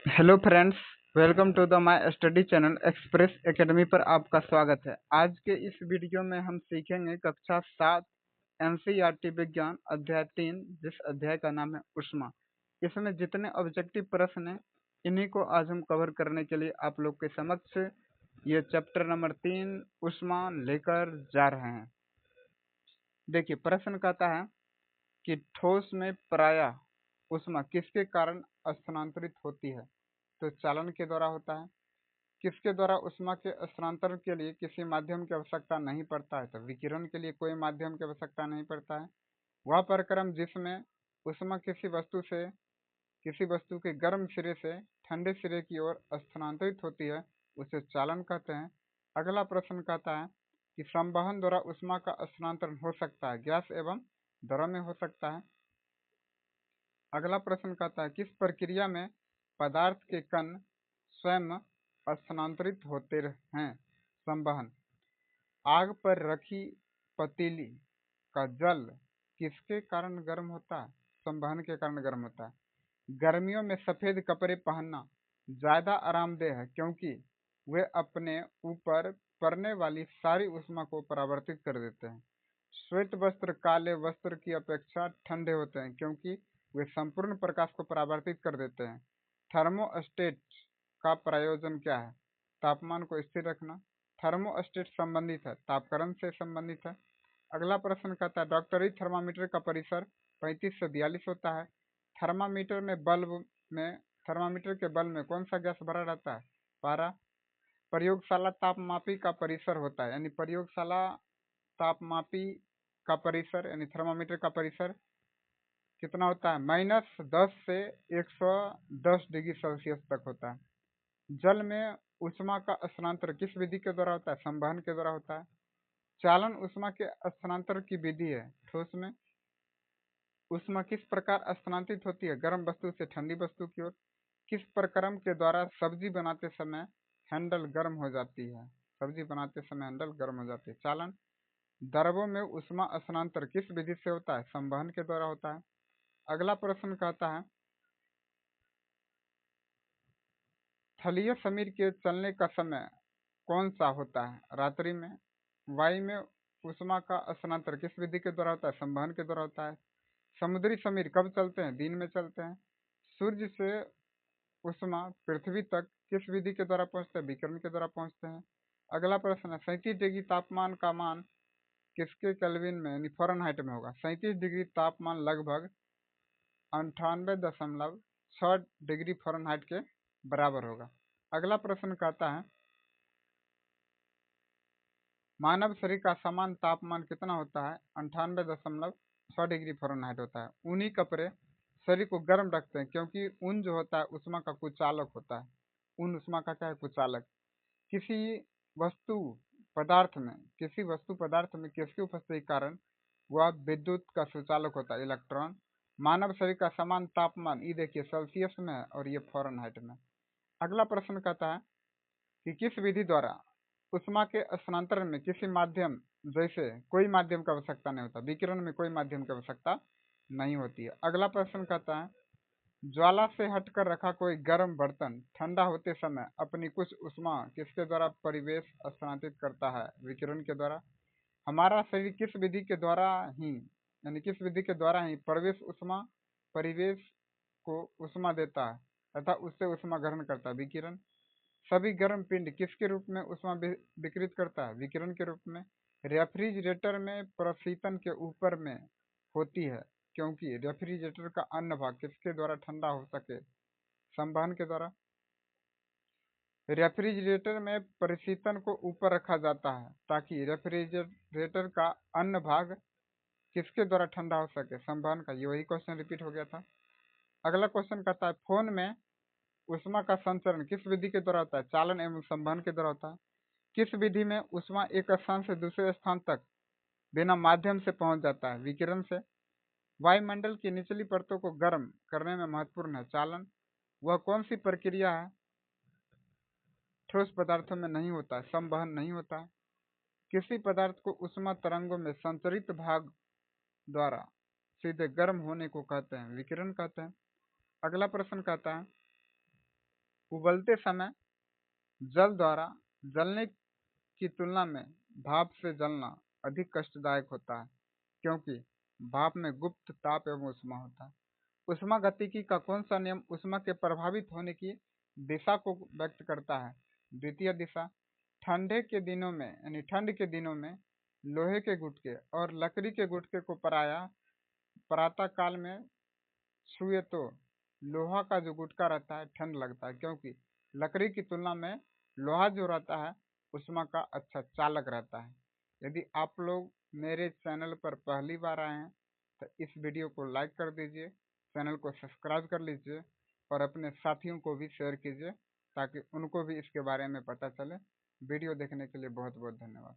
Hello friends, welcome to the my study channel express academy पर आपका स्वागत है। आज के इस वीडियो में हम सीखेंगे कक्षा 7 एनसीईआरटी विज्ञान अध्याय 3, जिस अध्याय का नाम है ऊष्मा। इसमें जितने ऑब्जेक्टिव प्रश्न हैं इन्हीं को आज हम कवर करने के लिए आप लोग के समक्ष ये चैप्टर नंबर 3 ऊष्मा लेकर जा रहे हैं। देखिए, प्रश्न कहता है कि ठोस में प्रायः ऊष्मा किसके कारण स्थानांतरित होती है? तो चालन के द्वारा होता है। किसके द्वारा ऊष्मा के स्थानांतरण के लिए किसी माध्यम की आवश्यकता नहीं पड़ता है? तो विकिरण के लिए कोई माध्यम की आवश्यकता नहीं पड़ता है। वह प्रक्रम जिसमें ऊष्मा किसी वस्तु के गर्म सिरे से ठंडे सिरे की ओर स्थानांतरित होती है उसे चालन कहते हैं। अगला प्रश्न कहता है कि संवहन द्वारा ऊष्मा का स्थानांतरण हो सकता है, गैस एवं द्रव में हो सकता है। अगला प्रश्न कहता है किस प्रक्रिया में पदार्थ के कण स्वयं स्थानांतरित होते हैं? संवहन। आग पर रखी पतीली का जल किसके कारण गर्म होता है? संवहन के कारण गर्म होता है। गर्मियों में सफेद कपड़े पहनना ज्यादा आरामदेह है क्योंकि वे अपने ऊपर पड़ने वाली सारी ऊष्मा को परावर्तित कर देते हैं। श्वेत वस्त्र काले वस्त्र की अपेक्षा ठंडे होते हैं क्योंकि वे संपूर्ण प्रकाश को परावर्तित कर देते हैं। थर्मोस्टेट का प्रयोजन क्या है? तापमान को स्थिर रखना। थर्मोस्टेट संबंधित है, तापकरण से संबंधित है। अगला प्रश्न कहता है डॉक्टरी थर्मामीटर का परिसर 35 से 42 होता है। थर्मामीटर के बल्ब में कौन सा गैस भरा रहता है? पारा। प्रयोगशाला तापमापी का परिसर होता है, यानी प्रयोगशाला तापमापी का परिसर यानी थर्मामीटर का परिसर कितना होता है? -10 से 110 डिग्री सेल्सियस तक होता है। जल में ऊष्मा का स्थानांतरण किस विधि के द्वारा होता है? संवहन के द्वारा होता है। चालन ऊष्मा के स्थानांतरण की विधि है। ठोस में ऊष्मा किस प्रकार स्थानांतरित होती है? गर्म वस्तु से ठंडी वस्तु की ओर। किस प्रक्रम के द्वारा सब्जी बनाते समय हैंडल गर्म हो जाती है? सब्जी बनाते समय हैंडल गर्म हो जाती है। चालन। द्रवों में ऊष्मा स्थानांतरण किस विधि से होता है? संवहन के द्वारा होता है। अगला प्रश्न कहता है थलीय समीर के चलने का समय कौन सा होता है? रात्रि में। वायु में ऊष्मा का स्थानांतरण किस विधि के द्वारा होता है? संवहन के द्वारा होता है। समुद्री समीर कब चलते हैं? दिन में चलते हैं। सूर्य से ऊष्मा पृथ्वी तक किस विधि के द्वारा पहुंचते हैं? विकिरण के द्वारा पहुंचते हैं। अगला प्रश्न है 37 डिग्री तापमान का मान किसके केल्विन में यानी फ़ारेनहाइट में होगा? 37 डिग्री तापमान लगभग 98.6 डिग्री फ़ारेनहाइट के बराबर होगा। अगला प्रश्न कहता है मानव शरीर का समान तापमान कितना होता है? 98.6 डिग्री फ़ारेनहाइट होता है। ऊनी कपड़े शरीर को गर्म रखते हैं क्योंकि ऊन जो होता है ऊष्मा का कुचालक होता है। ऊन ऊष्मा का क्या है? कुचालक। किसी वस्तु पदार्थ में किसकी उपस्थिति के कारण वह विद्युत का सुचालक होता है? इलेक्ट्रॉन। मानव शरीर का समान तापमान ये देखिए सेल्सियस में है और ये फ़ारेनहाइट में। अगला प्रश्न कहता है कि किस विधि द्वारा ऊष्मा के स्थानांतरण में किसी माध्यम जैसे कोई माध्यम की आवश्यकता नहीं होता? विकिरण में कोई माध्यम की आवश्यकता नहीं होती है। अगला प्रश्न कहता है ज्वाला से हटकर रखा कोई गर्म बर्तन ठंडा होते समय अपनी कुछ ऊष्मा किसके द्वारा परिवेश स्थानांतरित करता है? विकिरण के द्वारा। हमारा शरीर किस विधि के द्वारा ही यानी किस विधि के द्वारा ही परिवेश को ऊष्मा देता है तथा उससे ऊष्मा ग्रहण करता है? विकिरण। सभी गर्म पिंड किसके रूप में ऊष्मा विकृत करता है? विकिरण के रूप में। रेफ्रिजरेटर में प्रशीतन के ऊपर में होती है क्योंकि रेफ्रिजरेटर का अन्य भाग किसके द्वारा ठंडा हो सके? संवहन के द्वारा। रेफ्रिजरेटर में प्रशीतन को ऊपर रखा जाता है ताकि रेफ्रिजरेटर का अन्य भाग किसके द्वारा ठंडा हो सके? संवहन का। ये वही क्वेश्चन रिपीट हो गया था। अगला क्वेश्चन कहता है फोन में ऊष्मा का संचरण किस विधि के द्वारा होता है? चालन एवं संवहन के द्वारा होता है। किस विधि में ऊष्मा एक स्थान से दूसरे स्थान तक बिना माध्यम से पहुंच जाता है? विकिरण से। वायुमंडल की निचली परतों को गर्म करने में महत्वपूर्ण है चालन। वह कौन सी प्रक्रिया है? ठोस पदार्थों में नहीं होता है, संवहन नहीं होता है। किसी पदार्थ को ऊष्मा तरंगों में संचरित भाग द्वारा सीधे गर्म होने को कहते हैं? विकिरण कहते हैं। अगला प्रश्न कहता है उबलते समय जल द्वारा जलने की तुलना में भाप से जलना अधिक कष्टदायक होता है, क्योंकि भाप में गुप्त ताप एवं ऊष्मा होता है। ऊष्मागतिकी का कौन सा नियम ऊष्मा के प्रभावित होने की दिशा को व्यक्त करता है? द्वितीय दिशा। ठंडे के दिनों में यानी ठंड के दिनों में लोहे के गुटके और लकड़ी के गुटके को प्रातः काल में छुए तो लोहा का जो गुटका रहता है ठंड लगता है, क्योंकि लकड़ी की तुलना में लोहा जो रहता है ऊष्मा का अच्छा चालक रहता है। यदि आप लोग मेरे चैनल पर पहली बार आए हैं तो इस वीडियो को लाइक कर दीजिए, चैनल को सब्सक्राइब कर लीजिए और अपने साथियों को भी शेयर कीजिए ताकि उनको भी इसके बारे में पता चले। वीडियो देखने के लिए बहुत बहुत धन्यवाद।